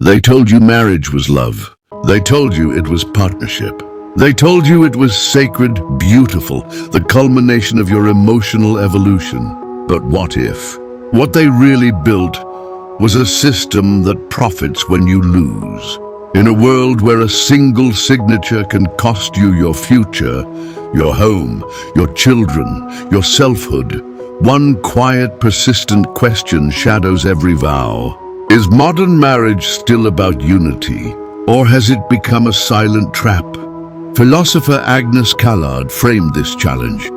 They told you marriage was love. They told you it was partnership. They told you it was sacred, beautiful, the culmination of your emotional evolution. But what if? What they really built was a system that profits when you lose. In a world where a single signature can cost you your future, your home, your children, your selfhood, one quiet, persistent question shadows every vow. Is modern marriage still about unity, or has it become a silent trap? Philosopher Agnes Callard framed this challenge.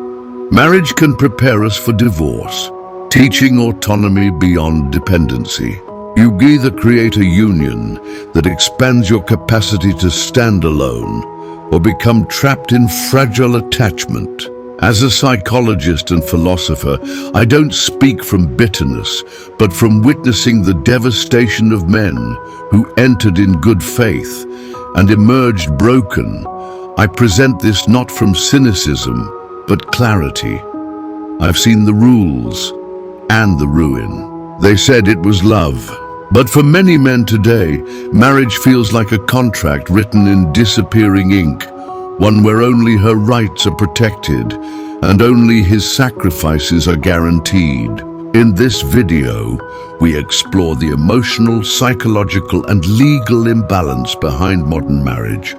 Marriage can prepare us for divorce, teaching autonomy beyond dependency. You either create a union that expands your capacity to stand alone, or become trapped in fragile attachment. As a psychologist and philosopher, I don't speak from bitterness, but from witnessing the devastation of men who entered in good faith and emerged broken. I present this not from cynicism, but clarity. I've seen the rules and the ruin. They said it was love. But for many men today, marriage feels like a contract written in disappearing ink, one where only her rights are protected and only his sacrifices are guaranteed. In this video, we explore the emotional, psychological, and legal imbalance behind modern marriage,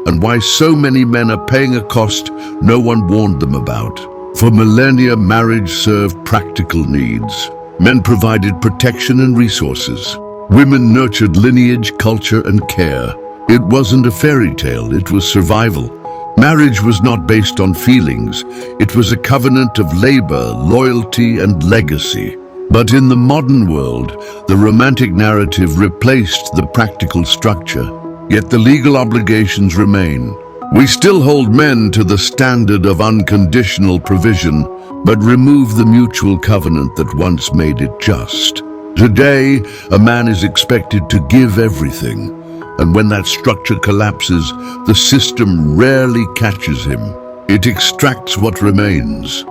and why so many men are paying a cost no one warned them about. For millennia, marriage served practical needs. Men provided protection and resources. Women nurtured lineage, culture, and care. It wasn't a fairy tale, it was survival. Marriage was not based on feelings. It was a covenant of labor, loyalty, and legacy. But in the modern world, the romantic narrative replaced the practical structure. Yet the legal obligations remain. We still hold men to the standard of unconditional provision, but remove the mutual covenant that once made it just. Today, a man is expected to give everything, and when that structure collapses, the system rarely catches him. It extracts what remains.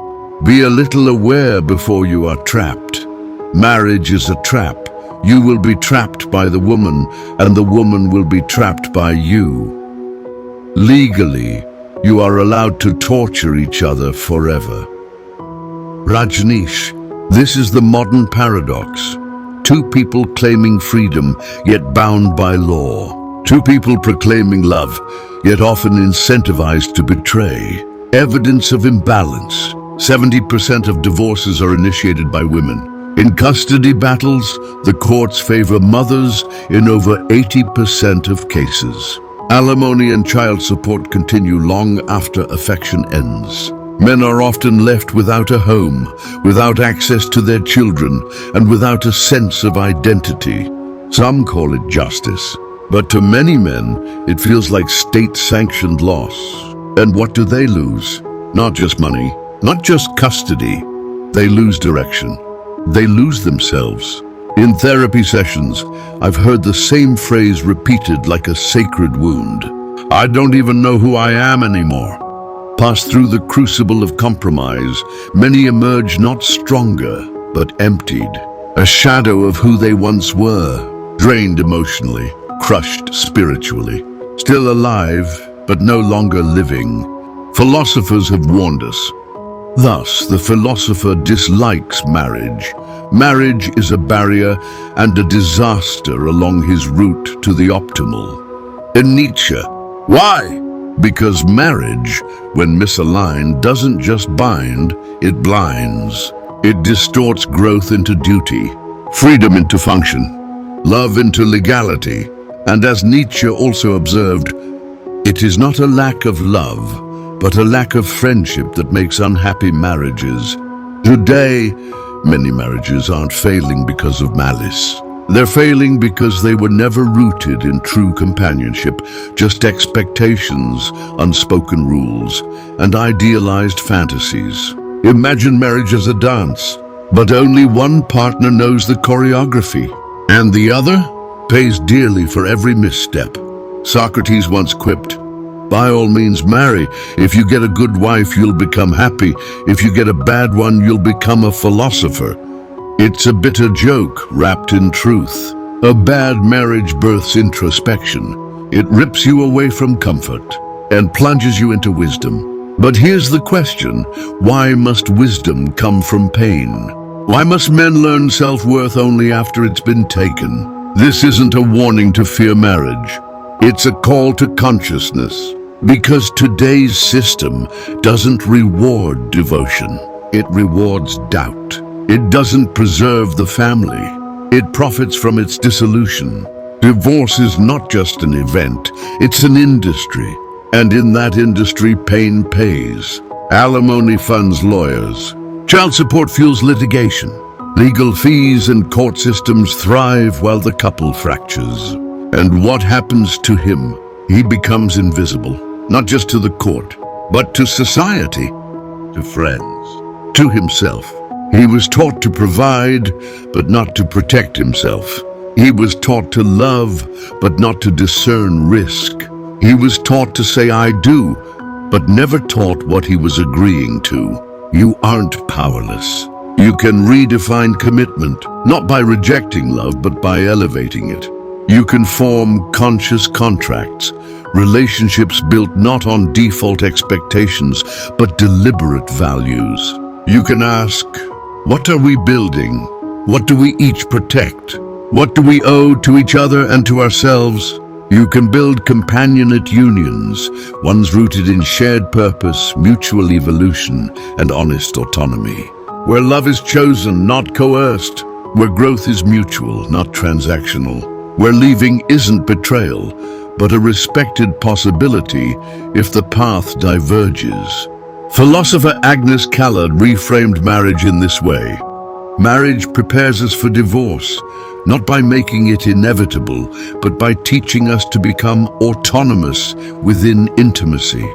Be a little aware before you are trapped. Marriage is a trap. You will be trapped by the woman, and the woman will be trapped by you. Legally, you are allowed to torture each other forever. Rajneesh, this is the modern paradox. Two people claiming freedom, yet bound by law. Two people proclaiming love, yet often incentivized to betray. Evidence of imbalance. 70% of divorces are initiated by women. In custody battles, the courts favor mothers in over 80% of cases. Alimony and child support continue long after affection ends. Men are often left without a home, without access to their children, and without a sense of identity. Some call it justice, but to many men, it feels like state-sanctioned loss. And what do they lose? Not just money, not just custody. They lose direction. They lose themselves. In therapy sessions, I've heard the same phrase repeated like a sacred wound. I don't even know who I am anymore. Passed through the crucible of compromise, many emerge not stronger, but emptied. A shadow of who they once were, drained emotionally, crushed spiritually. Still alive, but no longer living. Philosophers have warned us. Thus, the philosopher dislikes marriage. Marriage is a barrier and a disaster along his route to the optimal. In Nietzsche, why? Because marriage, when misaligned, doesn't just bind, it blinds. It distorts growth into duty, freedom into function, love into legality. And as Nietzsche also observed, it is not a lack of love, but a lack of friendship that makes unhappy marriages. Today, many marriages aren't failing because of malice. They're failing because they were never rooted in true companionship, just expectations, unspoken rules, and idealized fantasies. Imagine marriage as a dance, but only one partner knows the choreography, and the other pays dearly for every misstep. Socrates once quipped, "By all means marry. If you get a good wife, you'll become happy. If you get a bad one, you'll become a philosopher." It's a bitter joke wrapped in truth. A bad marriage births introspection. It rips you away from comfort and plunges you into wisdom. But here's the question: why must wisdom come from pain? Why must men learn self-worth only after it's been taken? This isn't a warning to fear marriage. It's a call to consciousness. Because today's system doesn't reward devotion. It rewards doubt. It doesn't preserve the family. It profits from its dissolution. Divorce is not just an event, it's an industry. And in that industry, pain pays. Alimony funds lawyers. Child support fuels litigation. Legal fees and court systems thrive while the couple fractures. And what happens to him? He becomes invisible, not just to the court, but to society, to friends, to himself. He was taught to provide, but not to protect himself. He was taught to love, but not to discern risk. He was taught to say, "I do," but never taught what he was agreeing to. You aren't powerless. You can redefine commitment, not by rejecting love, but by elevating it. You can form conscious contracts, relationships built not on default expectations, but deliberate values. You can ask, what are we building? What do we each protect? What do we owe to each other and to ourselves? You can build companionate unions, ones rooted in shared purpose, mutual evolution, and honest autonomy. Where love is chosen, not coerced. Where growth is mutual, not transactional. Where leaving isn't betrayal, but a respected possibility if the path diverges. Philosopher Agnes Callard reframed marriage in this way. Marriage prepares us for divorce, not by making it inevitable, but by teaching us to become autonomous within intimacy.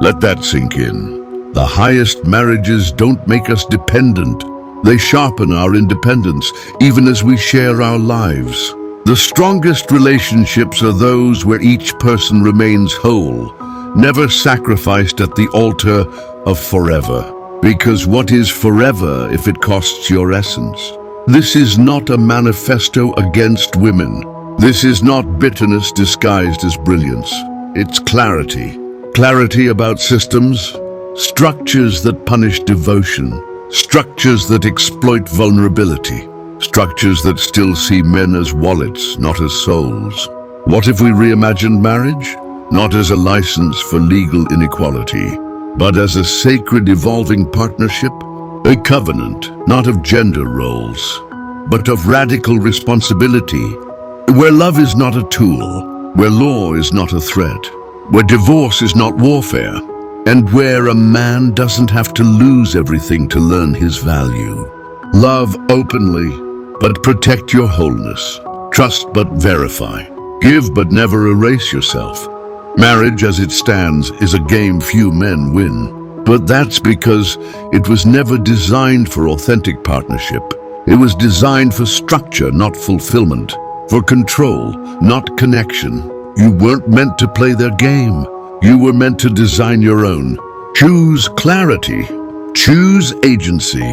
Let that sink in. The highest marriages don't make us dependent. They sharpen our independence, even as we share our lives. The strongest relationships are those where each person remains whole, never sacrificed at the altar of forever. Because what is forever if it costs your essence? This is not a manifesto against women. This is not bitterness disguised as brilliance. It's clarity. Clarity about systems, structures that punish devotion, structures that exploit vulnerability, structures that still see men as wallets, not as souls. What if we reimagined marriage? Not as a license for legal inequality, but as a sacred evolving partnership, a covenant, not of gender roles, but of radical responsibility, where love is not a tool, where law is not a threat, where divorce is not warfare, and where a man doesn't have to lose everything to learn his value. Love openly, but protect your wholeness. Trust but verify. Give but never erase yourself. Marriage as it stands is a game few men win. But that's because it was never designed for authentic partnership. It was designed for structure, not fulfillment. For control, not connection. You weren't meant to play their game. You were meant to design your own. Choose clarity. Choose agency.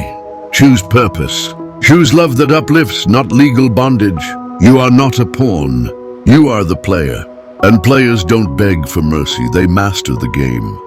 Choose purpose. Choose love that uplifts, not legal bondage. You are not a pawn. You are the player. And players don't beg for mercy, they master the game.